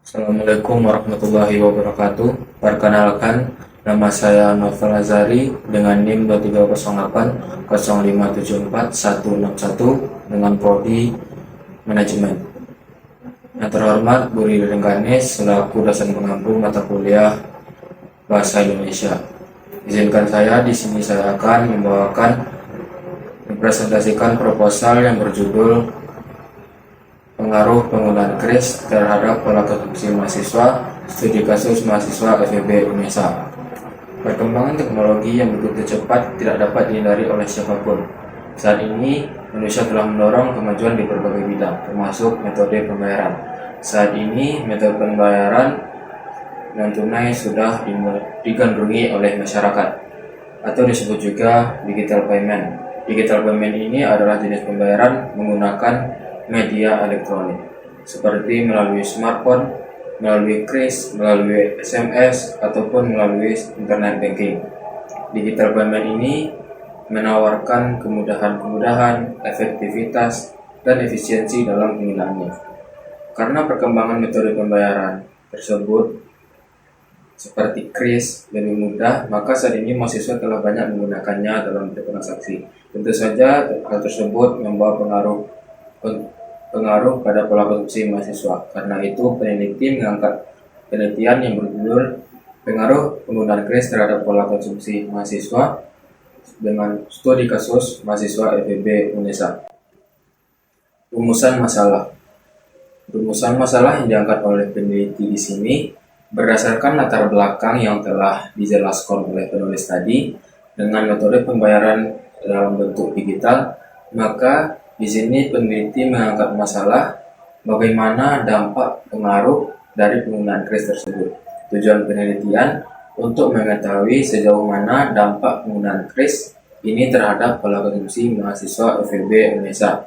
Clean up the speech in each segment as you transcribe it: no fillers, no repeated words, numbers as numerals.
Assalamualaikum warahmatullahi wabarakatuh. Perkenalkan, nama saya Novel Azari dengan NIM 2308 dengan prodi Manajemen. Yang terhormat Bu Riri Rengganis selaku dosen pengampu mata kuliah Bahasa Indonesia. Izinkan saya di sini saya akan mempresentasikan proposal yang berjudul Pengaruh penggunaan kris terhadap pola konsumsi mahasiswa, studi kasus mahasiswa FEB UNESA. Perkembangan teknologi yang begitu cepat tidak dapat dihindari oleh siapapun. Saat ini, Indonesia telah mendorong kemajuan di berbagai bidang, termasuk metode pembayaran. Saat ini, metode pembayaran non-tunai sudah digandrungi oleh masyarakat, atau disebut juga digital payment. Digital payment ini adalah jenis pembayaran menggunakan media elektronik, seperti melalui smartphone, melalui kris, melalui SMS, ataupun melalui internet banking. Digital payment ini menawarkan kemudahan, efektivitas, dan efisiensi dalam penggunaannya. Karena perkembangan metode pembayaran tersebut seperti kris lebih mudah, maka saat ini mahasiswa telah banyak menggunakannya dalam bertransaksi. Tentu saja hal tersebut membawa pengaruh pada pola konsumsi mahasiswa. Karena itu, peneliti mengangkat penelitian yang berjudul Pengaruh Penggunaan Kris Terhadap Pola Konsumsi Mahasiswa dengan studi kasus mahasiswa FEB UNESA. Rumusan masalah yang diangkat oleh peneliti di sini berdasarkan latar belakang yang telah dijelaskan oleh penulis tadi dengan metode pembayaran dalam bentuk digital, maka di sini peneliti mengangkat masalah bagaimana dampak pengaruh dari penggunaan kris tersebut. Tujuan penelitian untuk mengetahui sejauh mana dampak penggunaan kris ini terhadap pola konsumsi mahasiswa FEB UNESA.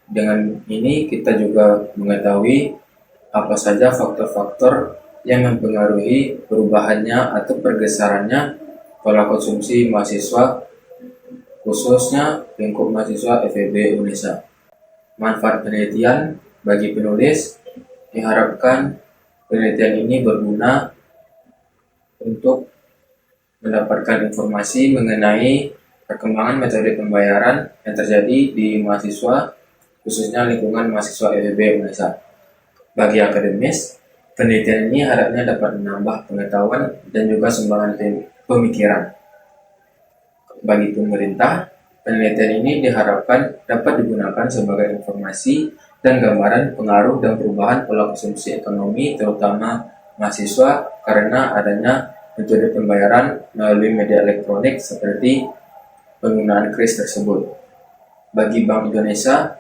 Dengan ini kita juga mengetahui apa saja faktor-faktor yang mempengaruhi perubahannya atau pergeserannya pola konsumsi mahasiswa, khususnya lingkup mahasiswa FEB UNESA. Manfaat penelitian bagi penulis diharapkan penelitian ini berguna untuk mendapatkan informasi mengenai perkembangan metode pembayaran yang terjadi di mahasiswa, khususnya lingkungan mahasiswa FEB UNESA. Bagi akademis, penelitian ini harapnya dapat menambah pengetahuan dan juga sumbangan pemikiran. Bagi pemerintah, penelitian ini diharapkan dapat digunakan sebagai informasi dan gambaran pengaruh dan perubahan pola konsumsi ekonomi, terutama mahasiswa, karena adanya metode pembayaran melalui media elektronik seperti penggunaan kris tersebut. Bagi Bank Indonesia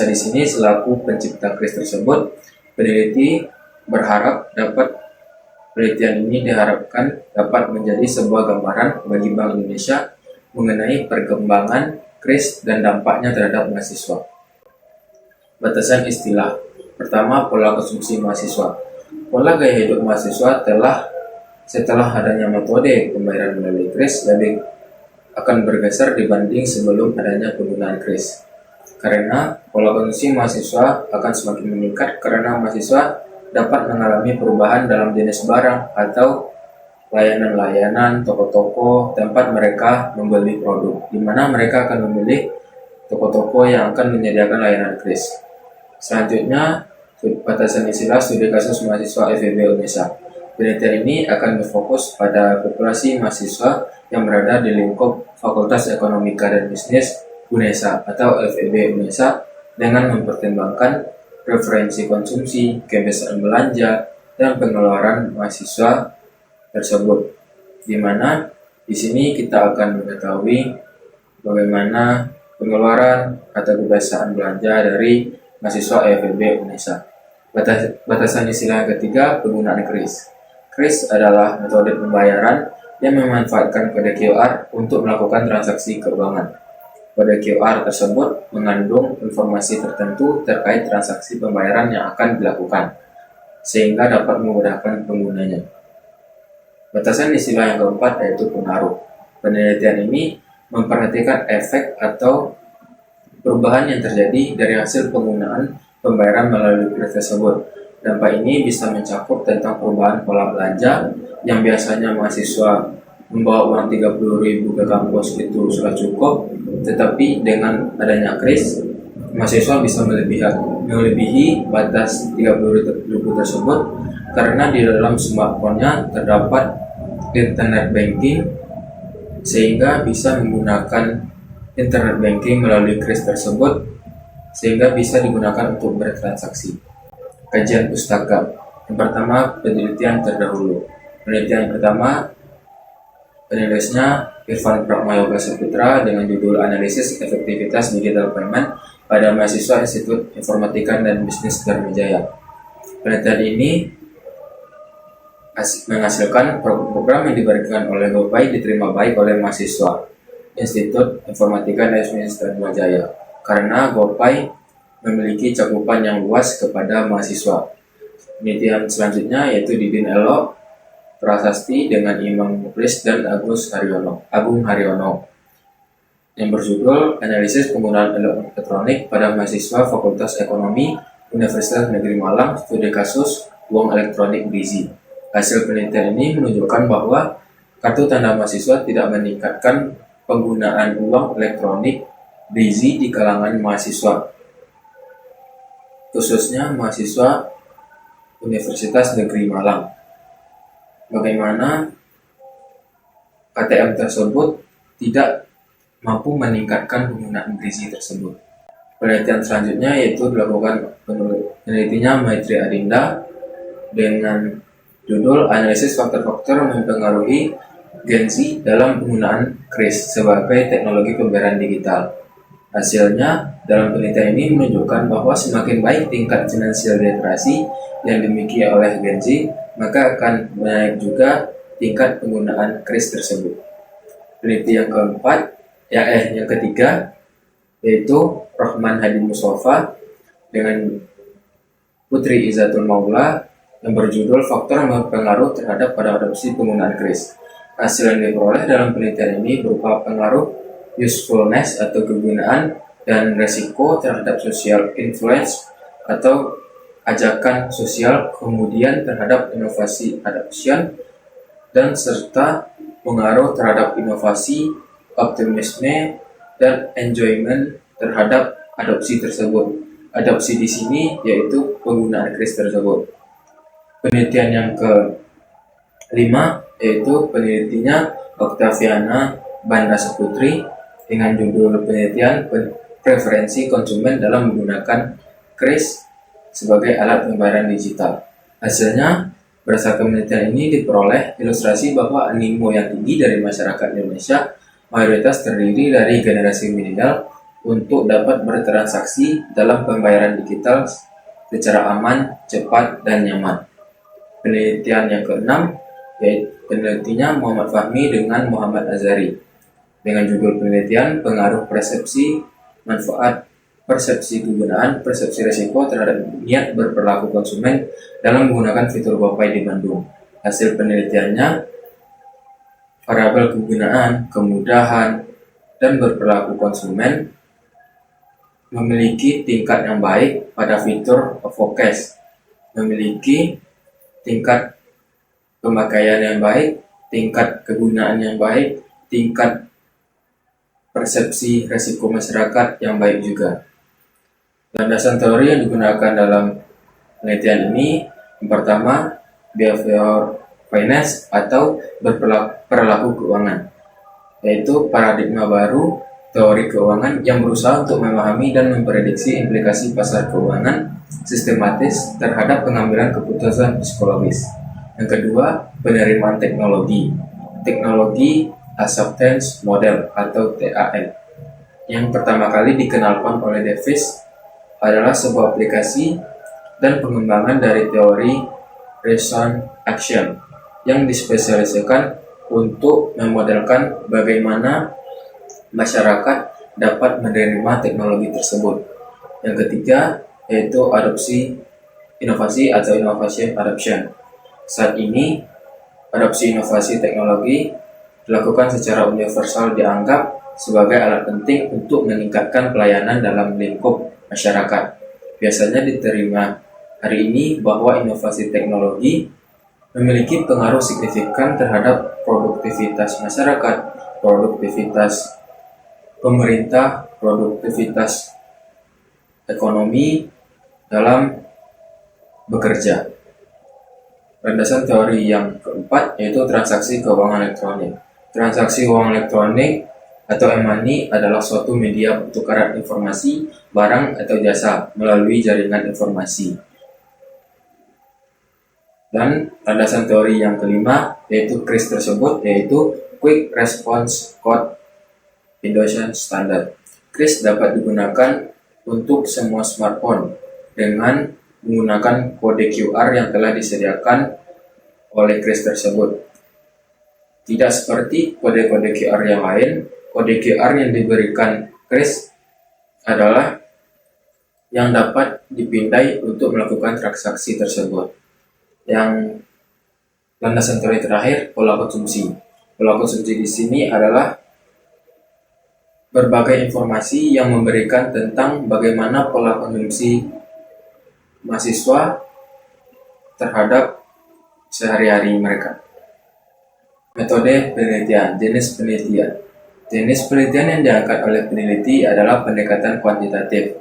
di sini selaku pencipta kris tersebut, peneliti berharap penelitian ini diharapkan dapat menjadi sebuah gambaran bagi Bank Indonesia mengenai perkembangan kris dan dampaknya terhadap mahasiswa. Batasan istilah. Pertama, pola konsumsi mahasiswa. Pola gaya hidup mahasiswa setelah adanya metode pembayaran melalui kris lebih akan bergeser dibanding sebelum adanya penggunaan kris. Karena pola konsumsi mahasiswa akan semakin meningkat karena mahasiswa dapat mengalami perubahan dalam jenis barang atau layanan-layanan, toko-toko, tempat mereka membeli produk, di mana mereka akan memilih toko-toko yang akan menyediakan layanan kris. Selanjutnya, batasan istilah studi kasus mahasiswa FEB UNESA. Penelitian ini akan berfokus pada populasi mahasiswa yang berada di lingkup Fakultas Ekonomika dan Bisnis UNESA atau FEB UNESA dengan mempertimbangkan preferensi konsumsi, kebiasaan belanja, dan pengeluaran mahasiswa tersebut, di mana di sini kita akan mengetahui bagaimana pengeluaran atau kebiasaan belanja dari mahasiswa FEB UNESA. Batasan istilah yang ketiga, penggunaan kris. Kris adalah metode pembayaran yang memanfaatkan kode QR untuk melakukan transaksi keuangan. Kode QR tersebut mengandung informasi tertentu terkait transaksi pembayaran yang akan dilakukan, sehingga dapat memudahkan penggunanya. Batasan istilah yang keempat yaitu pengaruh. Penelitian ini memperhatikan efek atau perubahan yang terjadi dari hasil penggunaan pembayaran melalui kris tersebut. Dampak ini bisa mencakup tentang perubahan pola belanja yang biasanya mahasiswa membawa uang 30.000 ke kampus itu sudah cukup, tetapi dengan adanya kris, mahasiswa bisa melebihi batas 30.000 tersebut karena di dalam smartphone-nya terdapat internet banking, sehingga bisa menggunakan internet banking melalui kris tersebut sehingga bisa digunakan untuk bertransaksi. Kajian pustaka. Yang pertama, penelitian terdahulu. Penelitian pertama, penulisnya Irfan Pratmayoga Saputra dengan judul Analisis Efektivitas Digital Payment pada mahasiswa Institut Informatika dan Bisnis Dharmajaya. Penelitian ini menghasilkan program yang diberikan oleh GoPay diterima baik oleh mahasiswa Institut Informatika dan Bisnis Dharmajaya karena GoPay memiliki cakupan yang luas kepada mahasiswa. Penelitian selanjutnya yaitu Didin Elo Prasasti dengan Imam Muklis dan Agung Haryono yang berjudul Analisis Penggunaan Elektronik pada Mahasiswa Fakultas Ekonomi Universitas Negeri Malang Studi Kasus Uang Elektronik Brizi. Hasil penelitian ini menunjukkan bahwa kartu tanda mahasiswa tidak meningkatkan penggunaan uang elektronik Brizi di kalangan mahasiswa, khususnya mahasiswa Universitas Negeri Malang. Bagaimana KTM tersebut tidak mampu meningkatkan penggunaan Brizi tersebut. Penelitian selanjutnya yaitu dilakukan penelitinya Maitri Adinda dengan judul Analisis Faktor-Faktor Mempengaruhi Gen Z dalam Penggunaan kris sebagai Teknologi Pembayaran Digital. Hasilnya, dalam penelitian ini menunjukkan bahwa semakin baik tingkat finansial literasi yang dimiliki oleh Gen Z, maka akan naik juga tingkat penggunaan kris tersebut. Penelitian yang ketiga, yaitu Rahman Hadi Mustafa dengan Putri Izzatul Maula yang berjudul Faktor Berpengaruh Terhadap pada Adopsi Penggunaan kris. Hasil yang diperoleh dalam penelitian ini berupa pengaruh usefulness atau kegunaan dan resiko terhadap social influence atau ajakan sosial, kemudian terhadap inovasi adoption dan serta pengaruh terhadap inovasi, optimisme dan enjoyment terhadap adopsi tersebut. Adopsi di sini yaitu penggunaan kris tersebut. Penelitian yang kelima yaitu penelitinya Octaviana Banda Saputri dengan judul penelitian preferensi konsumen dalam menggunakan kris sebagai alat pembayaran digital. Hasilnya, berdasarkan penelitian ini diperoleh ilustrasi bahwa animo yang tinggi dari masyarakat Indonesia mayoritas terdiri dari generasi milenial untuk dapat bertransaksi dalam pembayaran digital secara aman, cepat, dan nyaman. Penelitian yang keenam yaitu penelitinya Muhammad Fahmi dengan Muhammad Azhari dengan judul penelitian pengaruh persepsi manfaat, persepsi kegunaan, persepsi risiko terhadap niat berperilaku konsumen dalam menggunakan fitur GoPay di Bandung. Hasil penelitiannya, variabel kegunaan, kemudahan, dan berperilaku konsumen memiliki tingkat yang baik pada fitur focus, memiliki tingkat pemakaian yang baik, tingkat kegunaan yang baik, tingkat persepsi resiko masyarakat yang baik juga. Landasan teori yang digunakan dalam penelitian ini, yang pertama, behavior finance atau berperilaku keuangan, yaitu paradigma baru teori keuangan yang berusaha untuk memahami dan memprediksi implikasi pasar keuangan sistematis terhadap pengambilan keputusan psikologis. Yang kedua, penerimaan teknologi Acceptance Model atau TAM yang pertama kali dikenalkan oleh Davis adalah sebuah aplikasi dan pengembangan dari teori Reason Action yang dispesialisasikan untuk memodelkan bagaimana masyarakat dapat menerima teknologi tersebut. Yang ketiga yaitu inovasi atau innovation adoption. Saat ini adopsi inovasi teknologi dilakukan secara universal dianggap sebagai alat penting untuk meningkatkan pelayanan dalam lingkup masyarakat. Biasanya diterima hari ini bahwa inovasi teknologi memiliki pengaruh signifikan terhadap produktivitas masyarakat, produktivitas pemerintah, produktivitas ekonomi dalam bekerja. Landasan teori yang keempat yaitu transaksi keuangan elektronik. Transaksi uang elektronik atau e-money adalah suatu media pertukaran informasi, barang atau jasa melalui jaringan informasi. Dan landasan teori yang kelima yaitu CRIS tersebut yaitu Quick Response Code Induction Standard. CRIS dapat digunakan untuk semua smartphone dengan menggunakan kode QR yang telah disediakan oleh CRIS tersebut. Tidak seperti kode-kode QR yang lain, kode QR yang diberikan CRIS adalah yang dapat dipindai untuk melakukan transaksi tersebut. Yang landasan teori terakhir, pola konsumsi. Pola konsumsi di sini adalah berbagai informasi yang memberikan tentang bagaimana pola konsumsi mahasiswa terhadap sehari-hari mereka. Metode penelitian, jenis penelitian. Jenis penelitian yang diangkat oleh peneliti adalah pendekatan kuantitatif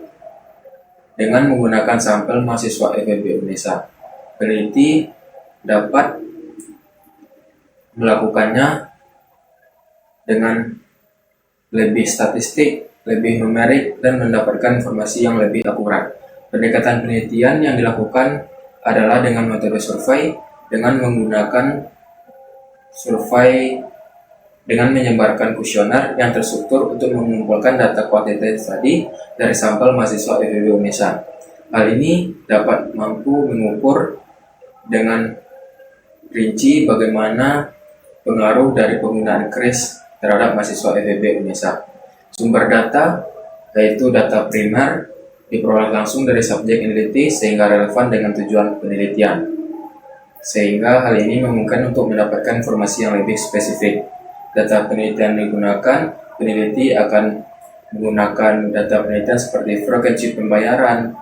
dengan menggunakan sampel mahasiswa FEB UNESA. Peneliti dapat melakukannya dengan lebih statistik, lebih numerik, dan mendapatkan informasi yang lebih akurat. Pendekatan penelitian yang dilakukan adalah dengan metode survei, dengan menggunakan survei dengan menyebarkan kuesioner yang terstruktur untuk mengumpulkan data kuantitatif tadi dari sampel mahasiswa FEB UNESA. Hal ini dapat mampu mengukur dengan rinci bagaimana pengaruh dari penggunaan CRIS terhadap mahasiswa FEB UNESA. Sumber data yaitu data primer diperoleh langsung dari subjek yang diteliti sehingga relevan dengan tujuan penelitian. Sehingga hal ini memungkinkan untuk mendapatkan informasi yang lebih spesifik. Data penelitian digunakan, peneliti akan menggunakan data penelitian seperti frekuensi pembayaran,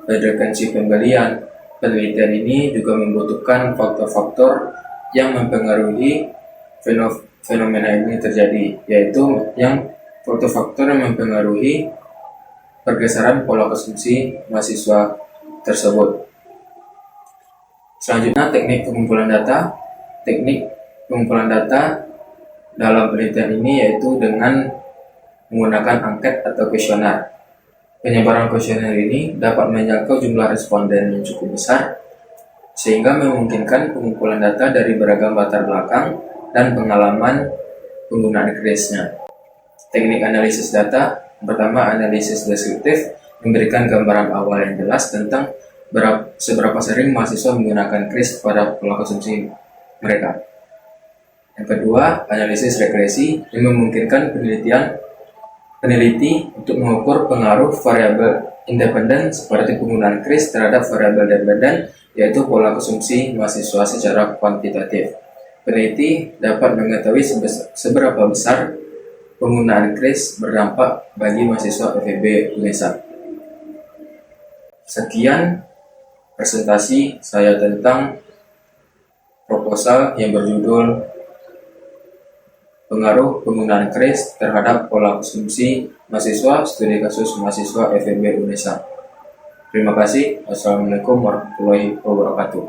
frekuensi pembelian. Penelitian ini juga membutuhkan faktor-faktor yang mempengaruhi fenomena ini terjadi, yaitu yang faktor-faktor yang mempengaruhi pergeseran pola konsumsi mahasiswa tersebut. Selanjutnya, teknik pengumpulan data. Teknik pengumpulan data dalam penelitian ini yaitu dengan menggunakan angket atau kuesioner. Penyebaran kuesioner ini dapat menjangkau jumlah responden yang cukup besar, sehingga memungkinkan pengumpulan data dari beragam latar belakang dan pengalaman penggunaan CRIS-nya. Teknik analisis data. Pertama, analisis deskriptif memberikan gambaran awal yang jelas tentang seberapa sering mahasiswa menggunakan CRIS pada pola konsumsi mereka. Yang kedua, analisis regresi yang memungkinkan peneliti untuk mengukur pengaruh variabel independen seperti penggunaan CRIS terhadap variabel dependen, yaitu pola konsumsi mahasiswa secara kuantitatif. Peneliti dapat mengetahui seberapa besar penggunaan CRIS berdampak bagi mahasiswa FEB UNESA. Sekian presentasi saya tentang proposal yang berjudul Pengaruh penggunaan CRIS terhadap pola konsumsi mahasiswa, studi kasus mahasiswa FEB UNESA. Terima kasih. Wassalamualaikum warahmatullahi wabarakatuh.